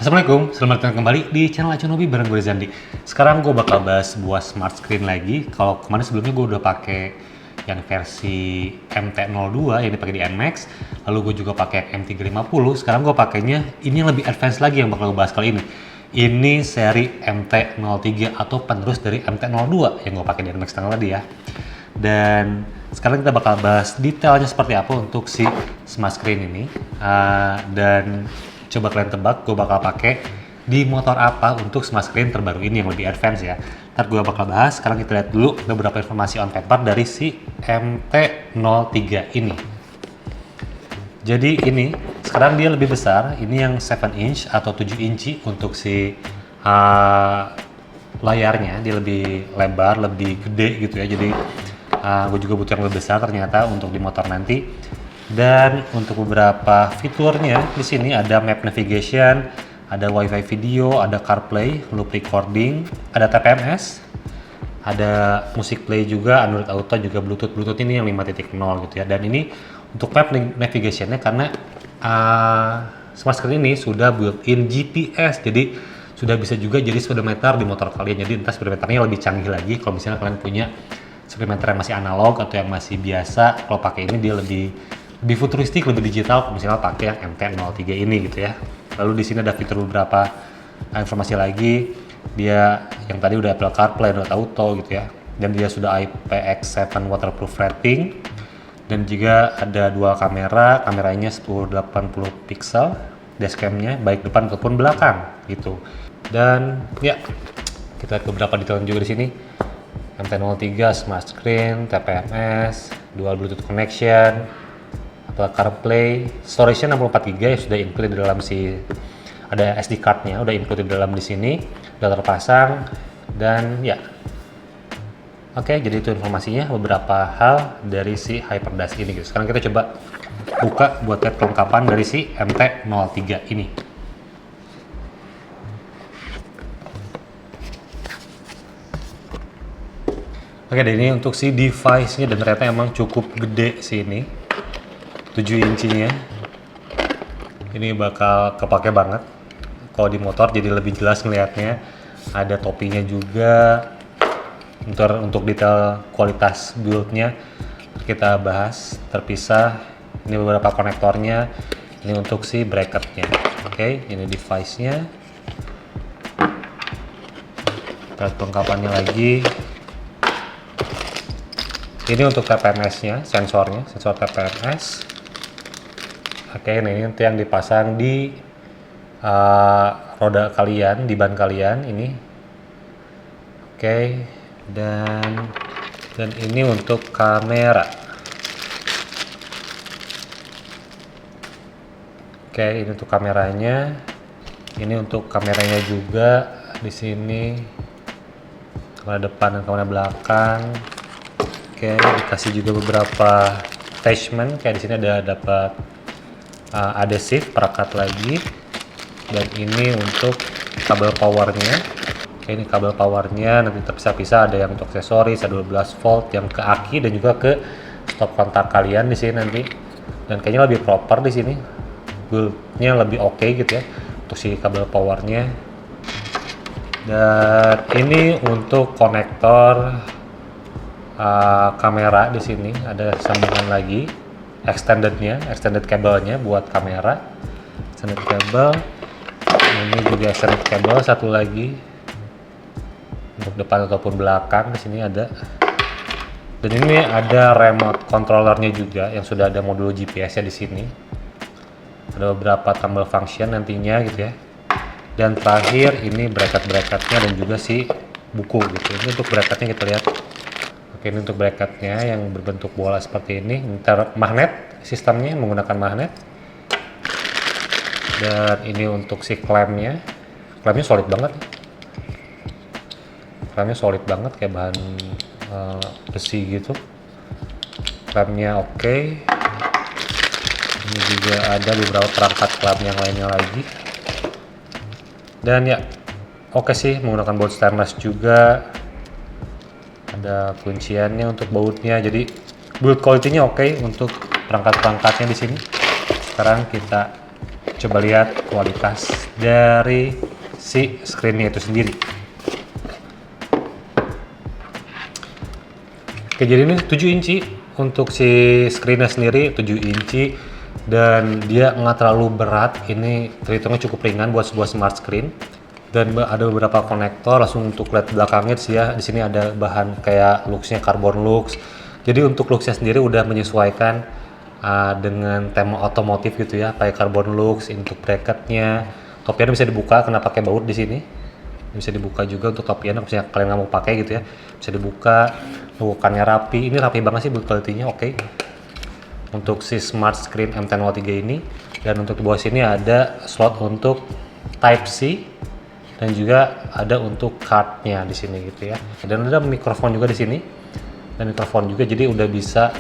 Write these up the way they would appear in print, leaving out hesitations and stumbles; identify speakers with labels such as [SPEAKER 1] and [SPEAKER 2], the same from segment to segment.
[SPEAKER 1] Assalamualaikum, selamat datang kembali di channel Aconobi bareng gue Zandi. Sekarang gue bakal bahas sebuah smart screen lagi. Kalau kemarin sebelumnya gue udah pakai yang versi MT02 yang dipakai di NMAX, lalu gue juga pakai MT350. Sekarang gue pakainya ini yang lebih advance lagi yang bakal gue bahas kali ini. Ini seri MT03 atau penerus dari MT02 yang gue pakai di NMAX tadi ya. Dan sekarang kita bakal bahas detailnya seperti apa untuk si smart screen ini. Dan coba kalian tebak gue bakal pakai di motor apa untuk smart screen terbaru ini yang lebih advance ya. Ntar gue bakal bahas. Sekarang kita lihat dulu beberapa informasi on paper dari si MT03 ini. Jadi ini sekarang dia lebih besar. Ini yang 7 inch atau 7 inci untuk si layarnya. Dia lebih lebar, lebih gede gitu ya. Jadi gue juga butuh yang lebih besar ternyata untuk di motor nanti. Dan untuk beberapa fiturnya di sini ada map navigation, ada wifi video, ada CarPlay, loop recording, ada TPMS, ada music play juga, Android Auto juga Bluetooth ini yang 5.0 gitu ya. Dan ini untuk map navigationnya karena smart screen ini sudah built-in GPS, jadi sudah bisa juga jadi speedometer di motor kalian. Jadi entah speedometernya lebih canggih lagi kalau misalnya kalian punya speedometer yang masih analog atau yang masih biasa. Kalau pakai ini dia lebih futuristik, lebih digital kalau misalnya pakai yang MT03 ini gitu ya. Lalu di sini ada fitur beberapa informasi lagi. Dia yang tadi udah Apple CarPlay, Android Auto gitu ya. Dan dia sudah IPX7 waterproof rating. Dan juga ada dua kamera, kameranya 1080 pixel, dashcamnya baik depan ataupun belakang gitu. Dan ya, kita lihat beberapa detail juga di sini. MT03 smart screen, TPMS, dual Bluetooth connection, Apple CarPlay, storage-nya 64 GB ya, sudah include di dalam ada SD card-nya, udah include di dalam di sini, udah terpasang. Dan ya, oke, jadi itu informasinya beberapa hal dari si HyperDAsh ini gitu. Sekarang kita coba buka buat lihat kelengkapan dari si MT03 ini. Oke, dan ini untuk si device-nya, dan ternyata emang cukup gede sih ini, 7 incinya. Ini bakal kepake banget kalau di motor, jadi lebih jelas ngelihatnya. Ada topinya juga. Untuk detail kualitas build-nya kita bahas terpisah. Ini beberapa konektornya. Ini untuk si bracket-nya. Oke, ini device-nya. Kita kelengkapannya lagi. Ini untuk TPMS-nya, sensor TPMS. Oke, ini nanti yang dipasang di roda kalian, di ban kalian ini. Oke, dan ini untuk kamera. Oke, ini untuk kameranya. Ini untuk kameranya juga di sini. Kamera depan dan kamera belakang. Oke, dikasih juga beberapa attachment, kayak di sini ada dapat adhesive perekat lagi. Dan ini untuk kabel powernya. Oke, ini kabel powernya nanti terpisah-pisah, ada yang untuk aksesoris, ada 12 volt yang ke aki dan juga ke stop kontak kalian di sini nanti. Dan kayaknya lebih proper di sini, build-nya lebih oke gitu ya untuk si kabel powernya. Dan ini untuk konektor kamera di sini, ada sambungan lagi extended kabelnya buat kamera, extended kabel. Ini juga extended kabel satu lagi untuk depan ataupun belakang di sini ada. Dan ini ada remote controllernya juga yang sudah ada modul GPS-nya di sini. Ada beberapa tombol function nantinya gitu ya. Dan terakhir ini bracket-bracketnya dan juga si buku gitu. Ini untuk bracketnya kita lihat. Oke, ini untuk bracketnya yang berbentuk bola seperti ini. Magnet sistemnya menggunakan magnet. Dan ini untuk si klemnya. Klemnya solid banget. Kayak bahan besi gitu. Klemnya oke. Ini juga ada beberapa perangkat klem yang lainnya lagi. Dan ya, oke sih, menggunakan baut stainless juga. Ada kunciannya untuk bautnya, jadi build quality-nya oke untuk perangkat-perangkatnya di sini. Sekarang kita coba lihat kualitas dari si screen-nya itu sendiri. Oke, jadi ini 7 inci untuk si screen-nya sendiri, 7 inci dan dia nggak terlalu berat. Ini terhitungnya cukup ringan buat sebuah smart screen. Dan ada beberapa konektor langsung untuk LED belakangnya sih ya. Di sini ada bahan kayak luxnya carbon lux. Jadi untuk luxnya sendiri udah menyesuaikan dengan tema otomotif gitu ya, pakai carbon lux. Untuk bracketnya, topiannya bisa dibuka karena pakai baut di sini. Bisa dibuka juga untuk topiannya, misalnya kalian nggak mau pakai gitu ya, bisa dibuka. Bukannya rapi, ini rapi banget sih build quality-nya, oke. Untuk si smart screen M1003 ini, dan untuk di bawah sini ada slot untuk Type C. Dan juga ada untuk cardnya di sini gitu ya. Dan ada mikrofon juga di sini. Dan mikrofon juga, jadi udah bisa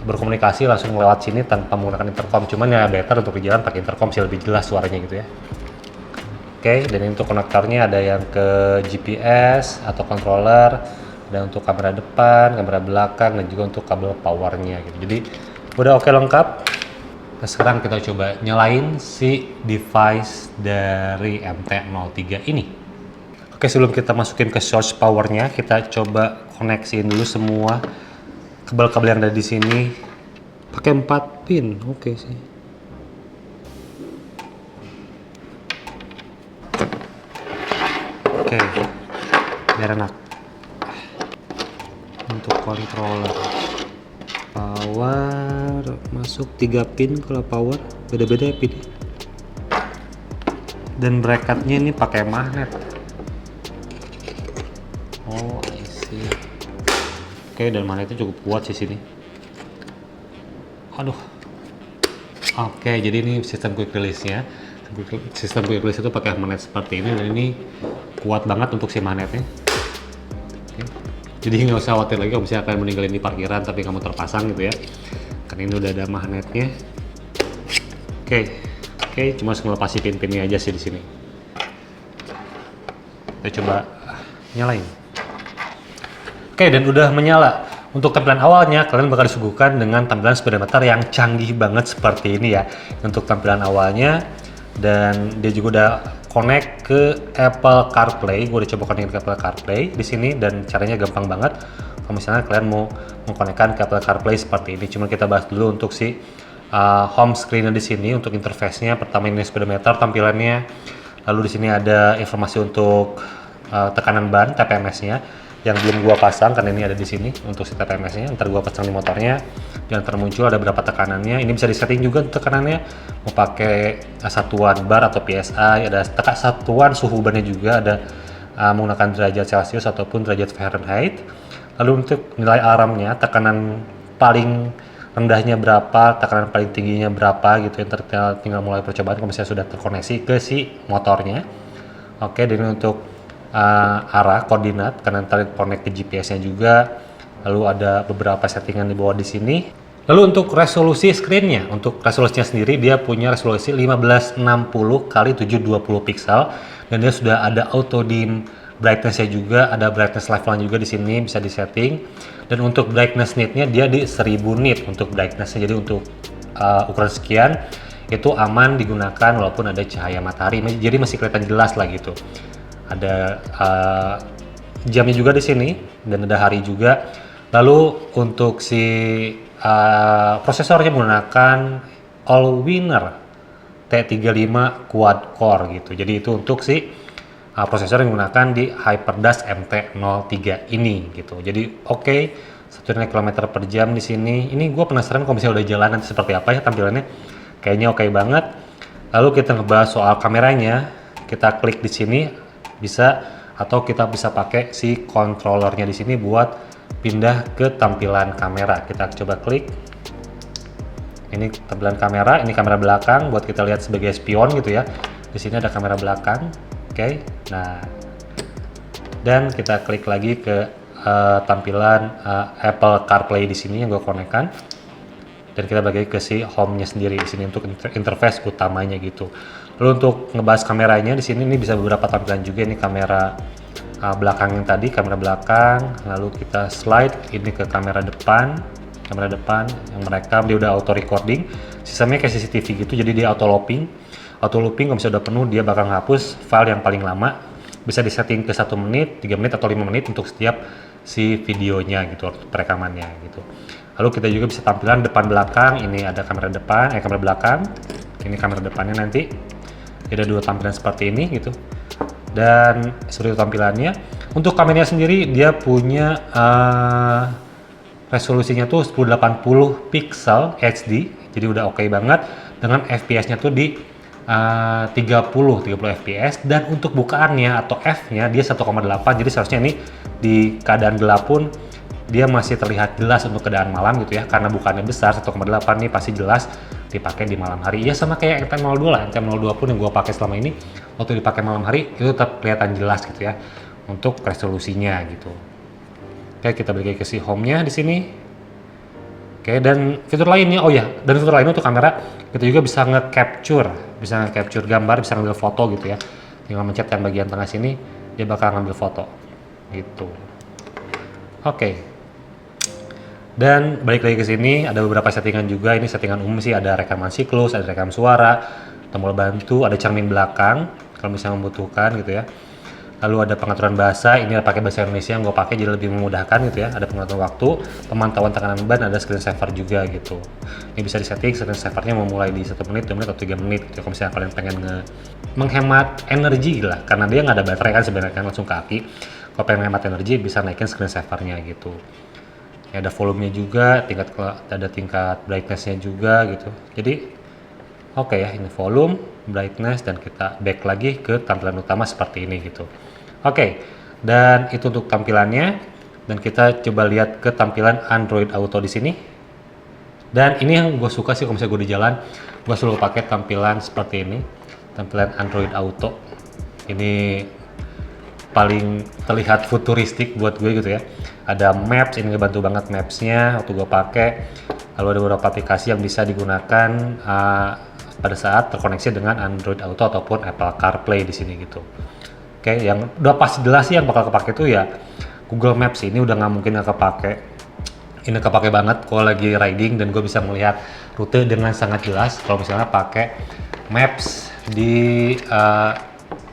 [SPEAKER 1] berkomunikasi langsung lewat sini tanpa menggunakan intercom. Cuman ya better untuk di jalan pakai intercom sih, lebih jelas suaranya gitu ya. Oke, dan untuk konektornya ada yang ke GPS atau controller, ada untuk kamera depan, kamera belakang, dan juga untuk kabel powernya gitu. Jadi udah oke lengkap. Nah, sekarang kita coba nyalain si device dari MT-03 ini. Oke, sebelum kita masukin ke source powernya, kita coba koneksiin dulu semua kabel-kabel yang ada di sini. Pakai 4 pin, oke sih. Oke, biar enak. Untuk controller. Power masuk 3 pin, kalau power beda-beda ya pin. Dan bracketnya ini pakai magnet. Oh, I see. Oke, dan magnetnya cukup kuat sih sini. Aduh. Oke, jadi ini sistem quick release-nya. Sistem quick release itu pakai magnet seperti ini, dan ini kuat banget untuk si magnetnya. Jadi nggak usah khawatir lagi kalau misalnya kalian meninggalin di parkiran tapi kamu terpasang gitu ya. Karena ini udah ada magnetnya. Oke, cuma ngelepasin pin-pinnya aja sih di sini. Kita coba nyalain. Oke, dan udah menyala. Untuk tampilan awalnya kalian bakal disuguhkan dengan tampilan speedometer yang canggih banget seperti ini ya. Untuk tampilan awalnya, dan dia juga udah connect ke Apple CarPlay. Gue udah coba connect ke Apple CarPlay di sini dan caranya gampang banget. Kalau misalnya kalian mau mengkonekkan ke Apple CarPlay seperti ini, cuma kita bahas dulu untuk si home screen-nya di sini. Untuk interface-nya, pertama ini speedometer tampilannya. Lalu di sini ada informasi untuk tekanan ban TPMS-nya yang belum gua pasang karena ini ada di sini untuk si TPMS-nya. Ntar gua pasang di motornya. Dan termuncul ada berapa tekanannya. Ini bisa disetting juga tekanannya. Mau pakai satuan bar atau PSI, ada satuan suhu bannya juga, ada menggunakan derajat Celcius ataupun derajat Fahrenheit. Lalu untuk nilai alarmnya, tekanan paling rendahnya berapa, tekanan paling tingginya berapa gitu. Ntar tinggal mulai percobaan kalau misalnya sudah terkoneksi ke si motornya. Oke, dan untuk arah koordinat karena ntar connect ke GPS-nya juga. Lalu ada beberapa settingan di bawah di sini. Lalu untuk resolusi screen-nya, untuk resolusinya sendiri dia punya resolusi 1560 x 720 pixel dan dia sudah ada auto dim brightness-nya juga, ada brightness level juga di sini bisa disetting. Dan untuk brightness nit-nya dia di 1000 nit untuk brightness-nya. Jadi untuk ukuran sekian itu aman digunakan walaupun ada cahaya matahari. Jadi masih kelihatan jelas lah gitu. Ada jamnya juga di sini dan ada hari juga. Lalu untuk si prosesornya menggunakan Allwinner T35 quad core gitu. Jadi itu untuk si prosesor yang menggunakan di HyperDASH MT-03 ini gitu. Jadi oke, 1,5 km per jam di sini. Ini gue penasaran kalau misalnya udah jalan nanti seperti apa ya tampilannya. Kayaknya oke banget. Lalu kita ngebahas soal kameranya. Kita klik di sini bisa, atau kita bisa pakai si controllernya di sini buat pindah ke tampilan kamera. Kita coba klik. Ini tampilan kamera, ini kamera belakang buat kita lihat sebagai spion gitu ya. Di sini ada kamera belakang. Oke. Nah, dan kita klik lagi ke tampilan Apple CarPlay di sini yang gue konekkan. Dan kita bagi ke si home-nya sendiri di sini untuk interface utamanya gitu. Lalu untuk ngebahas kameranya di sini ini bisa beberapa tampilan juga. Ini kamera belakang yang tadi, kamera belakang. Lalu kita slide ini ke kamera depan yang merekam. Dia udah auto recording, sistemnya kayak CCTV gitu, jadi dia auto looping. Auto looping kalau misalnya udah penuh dia bakal ngapus file yang paling lama, bisa disetting ke 1 menit, 3 menit atau 5 menit untuk setiap si videonya gitu, perekamannya gitu. Lalu kita juga bisa tampilan depan belakang, ini ada kamera depan, kamera belakang, ini kamera depannya nanti. Ada 2 tampilan seperti ini gitu. Dan seperti itu tampilannya. Untuk kameranya sendiri dia punya resolusinya tuh 1080 pixel HD, jadi udah oke banget dengan FPS-nya tuh di 30 FPS, dan untuk bukaannya atau F-nya dia 1,8, jadi seharusnya ini di keadaan gelap pun dia masih terlihat jelas untuk keadaan malam gitu ya, karena bukannya besar 1,8 nih pasti jelas dipakai di malam hari. Ya sama kayak MT-02 lah, MT-02 pun yang gue pakai selama ini waktu dipakai malam hari itu tetap kelihatan jelas gitu ya untuk resolusinya gitu. Oke, kita balik lagi ke si home-nya di sini. Oke, dan fitur lainnya, dan fitur lainnya untuk kamera, kita juga bisa nge-capture gambar, bisa ngambil foto gitu ya. Tinggal mencet yang bagian tengah sini, dia bakal ngambil foto gitu. Oke. Dan balik lagi ke sini, ada beberapa settingan juga. Ini settingan umum sih, ada rekaman siklus, ada rekam suara, tombol bantu, ada cermin belakang kalau misalnya membutuhkan gitu ya. Lalu ada pengaturan bahasa, ini pakai bahasa Indonesia yang gue pakai jadi lebih memudahkan gitu ya. Ada pengaturan waktu, pemantauan tekanan ban, ada screen saver juga gitu. Ini bisa disetting screen savernya mau mulai di 1 menit, 2 menit, atau 3 menit gitu. Kalau misalnya kalian pengen menghemat energi lah, karena dia nggak ada baterai kan sebenarnya kan langsung ke aki. Kalau pengen menghemat energi bisa naikin screen savernya gitu. Ya, ada volumenya juga, ada tingkat brightness-nya juga gitu. Jadi oke ya, ini volume, brightness, dan kita back lagi ke tampilan utama seperti ini gitu. Oke, dan itu untuk tampilannya. Dan kita coba lihat ke tampilan Android Auto di sini. Dan ini yang gue suka sih kalau misalnya gue di jalan, gue selalu pakai tampilan seperti ini, tampilan Android Auto. Ini paling terlihat futuristik buat gue gitu ya. Ada Maps, ini ngebantu banget Maps-nya waktu gue pakai. Lalu ada beberapa aplikasi yang bisa digunakan pada saat terkoneksi dengan Android Auto ataupun Apple CarPlay di sini gitu. Oke, yang udah pasti jelas sih yang bakal kepake itu ya Google Maps. Ini udah nggak mungkin nggak kepake. Ini kepake banget kalau lagi riding dan gue bisa melihat rute dengan sangat jelas kalau misalnya pakai Maps di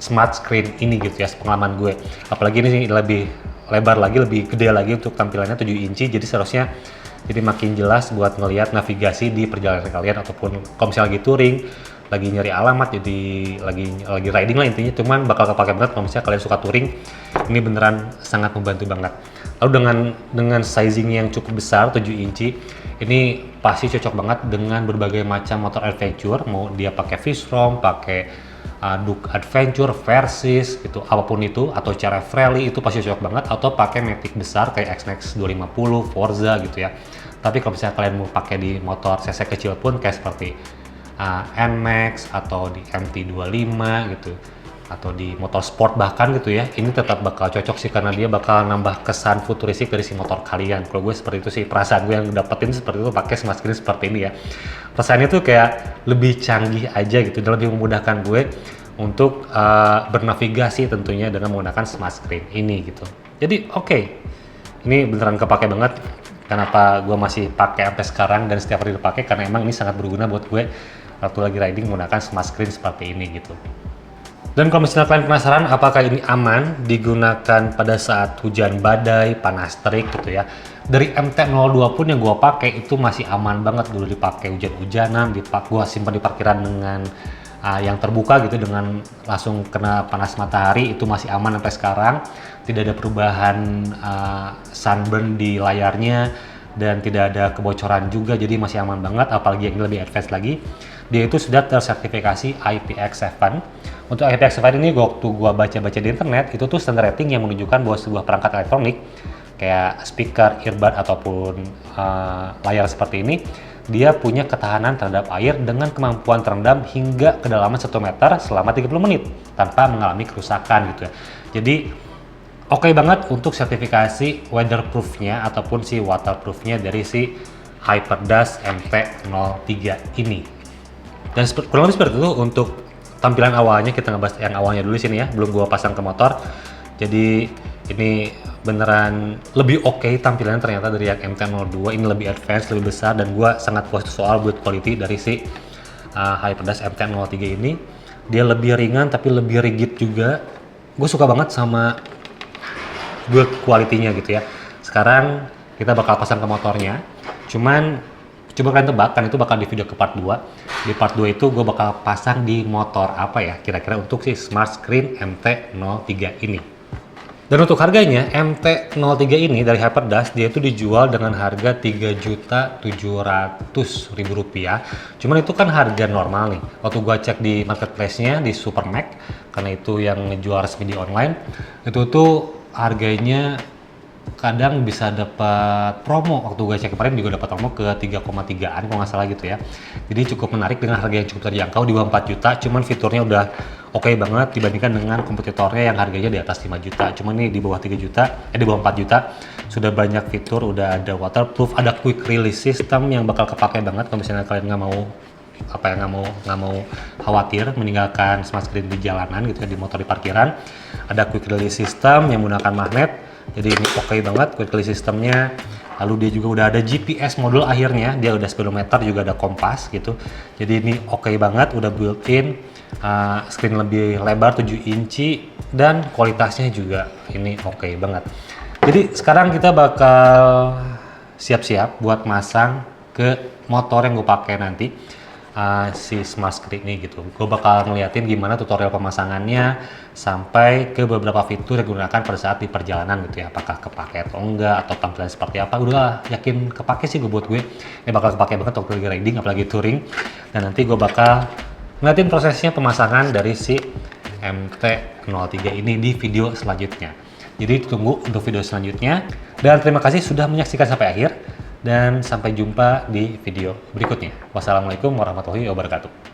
[SPEAKER 1] smart screen ini gitu ya, pengalaman gue. Apalagi ini lebih lebar lagi, lebih gede lagi untuk tampilannya 7 inci, jadi seharusnya jadi makin jelas buat ngelihat navigasi di perjalanan kalian, ataupun kalau misalnya lagi touring, lagi nyari alamat, jadi lagi riding lah intinya. Cuman bakal kepake banget kalau misalnya kalian suka touring. Ini beneran sangat membantu banget. Lalu dengan sizing yang cukup besar 7 inci, ini pasti cocok banget dengan berbagai macam motor adventure, mau dia pakai Fish-Rom, pakai Duke Adventure, Versys gitu, apapun itu, atau cara rally itu pasti cocok banget, atau pakai Matic besar kayak XMAX 250, Forza gitu ya. Tapi kalau misalnya kalian mau pakai di motor cc kecil pun kayak seperti NMAX atau di MT25 gitu, atau di motor sport bahkan gitu ya, ini tetap bakal cocok sih karena dia bakal nambah kesan futuristik dari si motor kalian. Kalau gue seperti itu sih, perasaan gue yang dapetin seperti itu pakai smart screen seperti ini ya. Perasaannya tuh kayak lebih canggih aja gitu dan lebih memudahkan gue untuk bernavigasi tentunya dengan menggunakan smart screen ini gitu. Jadi oke, ini beneran kepake banget. Kenapa gue masih pakai sampai sekarang dan setiap hari dipakai, karena emang ini sangat berguna buat gue waktu lagi riding menggunakan smart screen seperti ini gitu. Dan kalau misalnya kalian penasaran apakah ini aman digunakan pada saat hujan badai, panas terik gitu ya, dari MT-02 pun yang gue pakai itu masih aman banget. Dulu dipakai hujan-hujanan, gue simpan di parkiran dengan yang terbuka gitu, dengan langsung kena panas matahari, itu masih aman sampai sekarang. Tidak ada perubahan sunburn di layarnya dan tidak ada kebocoran juga, jadi masih aman banget. Apalagi yang lebih advance lagi, dia itu sudah tersertifikasi IPX7. Untuk IPX7 ini waktu gua baca-baca di internet, itu tuh standar rating yang menunjukkan bahwa sebuah perangkat elektronik kayak speaker, earbud, ataupun layar seperti ini, dia punya ketahanan terhadap air dengan kemampuan terendam hingga kedalaman 1 meter selama 30 menit tanpa mengalami kerusakan gitu ya. Jadi oke banget untuk sertifikasi weatherproof-nya ataupun si waterproof-nya dari si HyperDust MT-03 ini. Dan kurang lebih seperti itu untuk tampilan awalnya. Kita ngebahas yang awalnya dulu sini ya, belum gua pasang ke motor. Jadi ini beneran lebih oke tampilannya ternyata dari yang MT-02. Ini lebih advance, lebih besar, dan gua sangat puas soal build quality dari si HyperDash MT-03 ini. Dia lebih ringan tapi lebih rigid juga. Gue suka banget sama build quality-nya gitu ya. Sekarang kita bakal pasang ke motornya. Cuman coba kalian tebak, kan itu bakal di video ke part 2. Di part 2 itu gue bakal pasang di motor apa ya kira-kira untuk si Smart Screen MT-03 ini. Dan untuk harganya, MT-03 ini dari HyperDash dia itu dijual dengan harga Rp3.700.000. Cuman itu kan harga normal nih. Waktu gua cek di marketplace-nya di Supermac, karena itu yang ngejual resmi di online, itu tuh harganya kadang bisa dapat promo. Waktu gue cek kemarin juga dapat promo ke 3,3an kalau nggak salah gitu ya. Jadi cukup menarik dengan harga yang cukup terjangkau di bawah 4 juta. Cuman fiturnya udah oke banget dibandingkan dengan kompetitornya yang harganya di atas 5 juta. Cuman ini di bawah 3 juta, di bawah 4 juta sudah banyak fitur, udah ada waterproof, ada quick release system yang bakal kepake banget kalau misalnya kalian nggak mau khawatir meninggalkan smart screen di jalanan gitu ya, di motor di parkiran. Ada quick release system yang menggunakan magnet. Jadi ini oke banget quick release systemnya. Lalu dia juga udah ada GPS modul akhirnya, dia udah speedometer, juga ada kompas gitu. Jadi ini oke banget, udah built-in, screen lebih lebar 7 inci dan kualitasnya juga ini oke banget. Jadi sekarang kita bakal siap-siap buat masang ke motor yang gue pakai nanti. Si smart screen ini gitu. Gue bakal ngeliatin gimana tutorial pemasangannya sampai ke beberapa fitur yang digunakan pada saat di perjalanan gitu ya. Apakah kepake atau enggak, atau tampilan seperti apa. Udah yakin kepake sih buat gue. Ini bakal kepake banget waktu lagi riding, apalagi touring. Dan nanti gue bakal ngeliatin prosesnya pemasangan dari si MT-03 ini di video selanjutnya. Jadi tunggu untuk video selanjutnya. Dan terima kasih sudah menyaksikan sampai akhir. Dan sampai jumpa di video berikutnya. Wassalamualaikum warahmatullahi wabarakatuh.